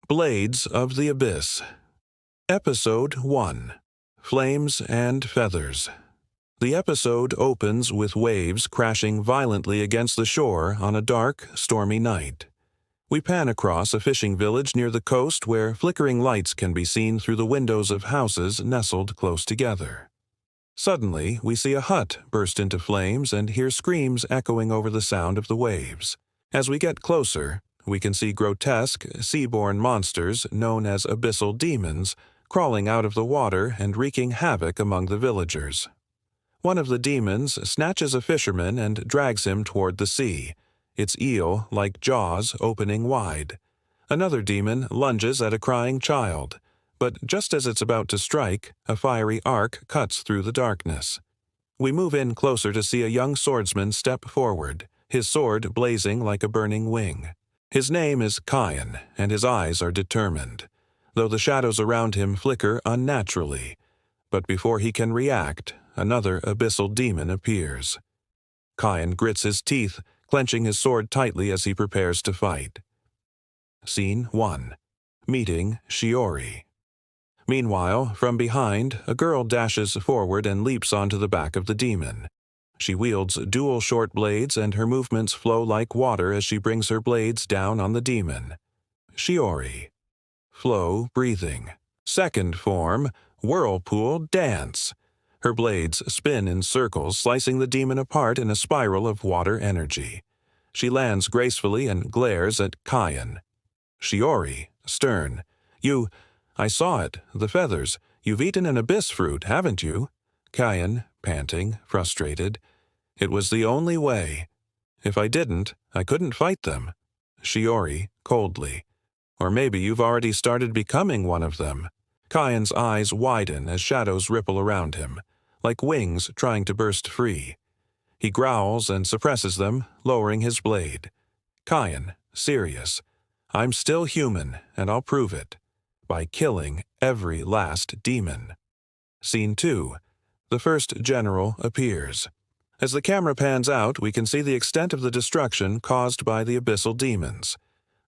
Blades of the Abyss. Episode 1. Flames and Feathers. The episode opens with waves crashing violently against the shore on a dark, stormy night. We pan across a fishing village near the coast where flickering lights can be seen through the windows of houses nestled close together. Suddenly, we see a hut burst into flames and hear screams echoing over the sound of the waves. As we get closer, we can see grotesque, sea-born monsters known as abyssal demons crawling out of the water and wreaking havoc among the villagers. One of the demons snatches a fisherman and drags him toward the sea, its eel-like jaws opening wide. Another demon lunges at a crying child, but just as it's about to strike, a fiery arc cuts through the darkness. We move in closer to see a young swordsman step forward, his sword blazing like a burning wing. His name is Kian, and his eyes are determined, though the shadows around him flicker unnaturally. But before he can react, another abyssal demon appears. Kian grits his teeth, clenching his sword tightly as he prepares to fight. Scene 1. Meeting Shiori. Meanwhile, from behind, a girl dashes forward and leaps onto the back of the demon. She wields dual short blades, and her movements flow like water as she brings her blades down on the demon. Shiori. Flow breathing. Second form, whirlpool dance. Her blades spin in circles, slicing the demon apart in a spiral of water energy. She lands gracefully and glares at Kian. Shiori, stern. I saw it, the feathers. You've eaten an abyss fruit, haven't you? Kian, panting, frustrated. It was the only way. If I didn't, I couldn't fight them. Shiori, coldly. Or maybe you've already started becoming one of them. Kian's eyes widen as shadows ripple around him, like wings trying to burst free. He growls and suppresses them, lowering his blade. Kian, serious. I'm still human, and I'll prove it. By killing every last demon. Scene 2. The first general appears. As the camera pans out, we can see the extent of the destruction caused by the abyssal demons.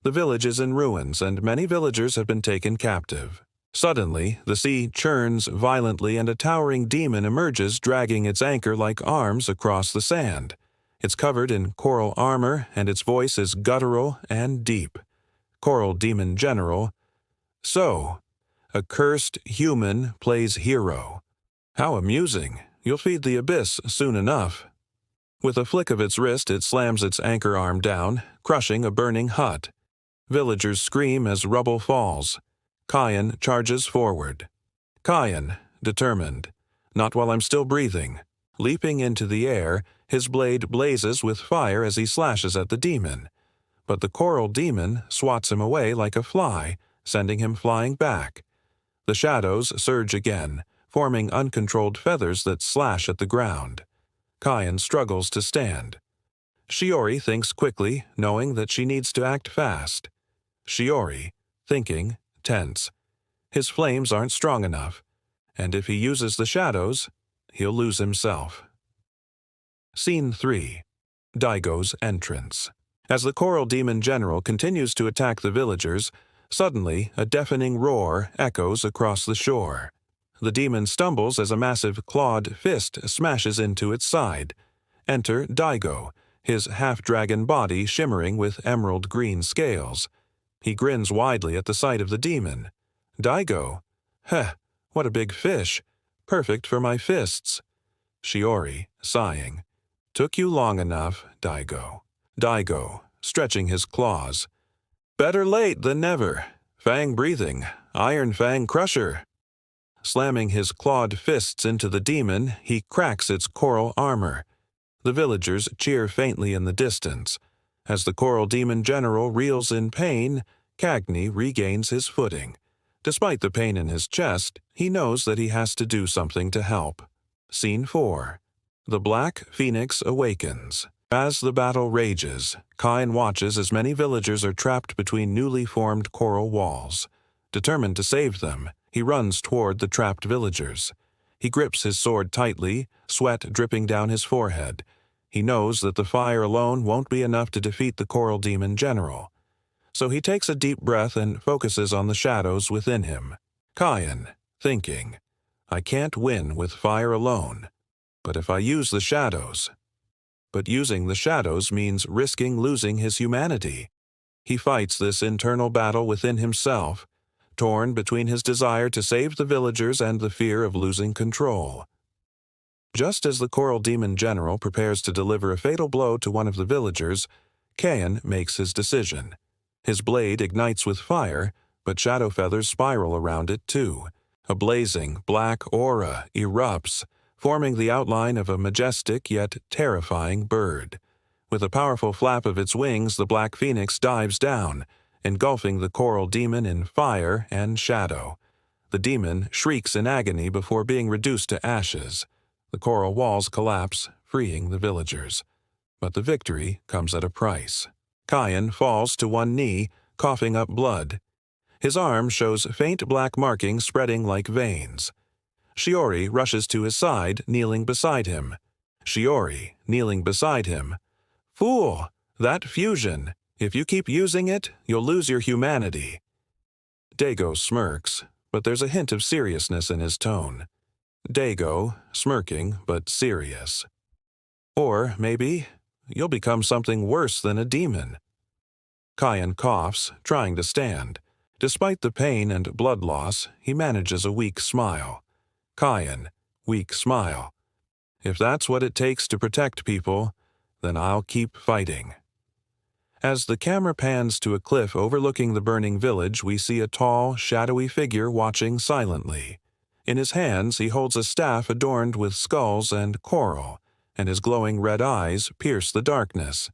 The village is in ruins, and many villagers have been taken captive. Suddenly, the sea churns violently, and a towering demon emerges, dragging its anchor like arms across the sand. It's covered in coral armor, and its voice is guttural and deep. Coral Demon General. So, a cursed human plays hero. How amusing. You'll feed the abyss soon enough. With a flick of its wrist, it slams its anchor arm down, crushing a burning hut. Villagers scream as rubble falls. Kian charges forward. Kian, determined. Not while I'm still breathing. Leaping into the air, his blade blazes with fire as he slashes at the demon. But the coral demon swats him away like a fly, sending him flying back. The shadows surge again, forming uncontrolled feathers that slash at the ground. Kian struggles to stand. Shiori thinks quickly, knowing that she needs to act fast. Shiori, thinking, tense. His flames aren't strong enough, and if he uses the shadows, he'll lose himself. Scene 3. Daigo's entrance. As the Coral Demon General continues to attack the villagers, suddenly a deafening roar echoes across the shore. The demon stumbles as a massive clawed fist smashes into its side. Enter Daigo, his half-dragon body shimmering with emerald-green scales. He grins widely at the sight of the demon. Daigo. Heh, what a big fish. Perfect for my fists. Shiori, sighing. Took you long enough, Daigo. Daigo, stretching his claws. Better late than never. Fang breathing. Iron Fang crusher. Slamming his clawed fists into the demon, he cracks its coral armor. The villagers cheer faintly in the distance. As the Coral Demon General reels in pain, Cagney regains his footing. Despite the pain in his chest, he knows that he has to do something to help. Scene 4. The Black Phoenix awakens. As the battle rages, Kian watches as many villagers are trapped between newly formed coral walls. Determined to save them, he runs toward the trapped villagers. He grips his sword tightly, sweat dripping down his forehead. He knows that the fire alone won't be enough to defeat the Coral Demon General. So he takes a deep breath and focuses on the shadows within him. Kion, thinking, I can't win with fire alone. But if I use the shadows... But using the shadows means risking losing his humanity. He fights this internal battle within himself, torn between his desire to save the villagers and the fear of losing control. Just as the Coral Demon General prepares to deliver a fatal blow to one of the villagers, Kion makes his decision. His blade ignites with fire, but shadow feathers spiral around it too. A blazing, black aura erupts, forming the outline of a majestic yet terrifying bird. With a powerful flap of its wings, the Black Phoenix dives down, engulfing the Coral Demon in fire and shadow. The demon shrieks in agony before being reduced to ashes. The coral walls collapse, freeing the villagers. But the victory comes at a price. Kion falls to one knee, coughing up blood. His arm shows faint black markings spreading like veins. Shiori rushes to his side, kneeling beside him. Shiori, kneeling beside him. Fool! That fusion! If you keep using it, you'll lose your humanity. Daigo smirks, but there's a hint of seriousness in his tone. Daigo, smirking but serious. Or maybe you'll become something worse than a demon. Kion coughs, trying to stand. Despite the pain and blood loss, he manages a weak smile. Kion, weak smile. If that's what it takes to protect people, then I'll keep fighting. As the camera pans to a cliff overlooking the burning village, we see a tall, shadowy figure watching silently. In his hands, he holds a staff adorned with skulls and coral, and his glowing red eyes pierce the darkness.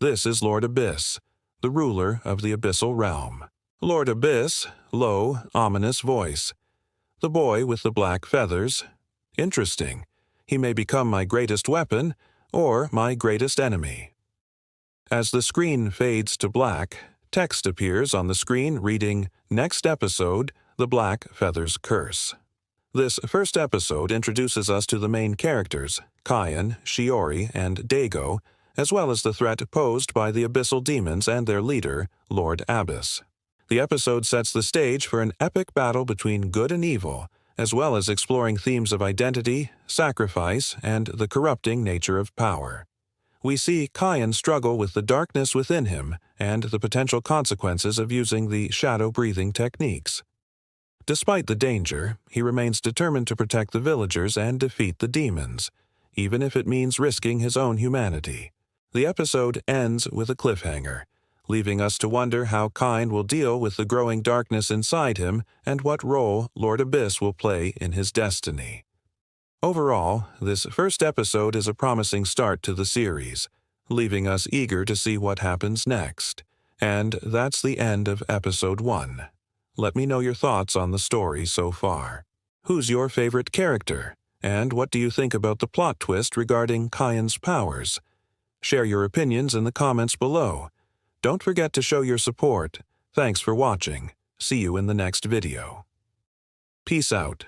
This is Lord Abyss, the ruler of the Abyssal Realm. Lord Abyss, low, ominous voice. The boy with the black feathers. Interesting. He may become my greatest weapon or my greatest enemy. As the screen fades to black, text appears on the screen reading, Next episode, The Black Feathers Curse. This first episode introduces us to the main characters, Kion, Shiori, and Daigo, as well as the threat posed by the Abyssal Demons and their leader, Lord Abyss. The episode sets the stage for an epic battle between good and evil, as well as exploring themes of identity, sacrifice, and the corrupting nature of power. We see Kion struggle with the darkness within him and the potential consequences of using the shadow-breathing techniques. Despite the danger, he remains determined to protect the villagers and defeat the demons, even if it means risking his own humanity. The episode ends with a cliffhanger, leaving us to wonder how Kion will deal with the growing darkness inside him and what role Lord Abyss will play in his destiny. Overall, this first episode is a promising start to the series, leaving us eager to see what happens next. And that's the end of Episode 1. Let me know your thoughts on the story so far. Who's your favorite character? And what do you think about the plot twist regarding Kion's powers? Share your opinions in the comments below. Don't forget to show your support. Thanks for watching. See you in the next video. Peace out.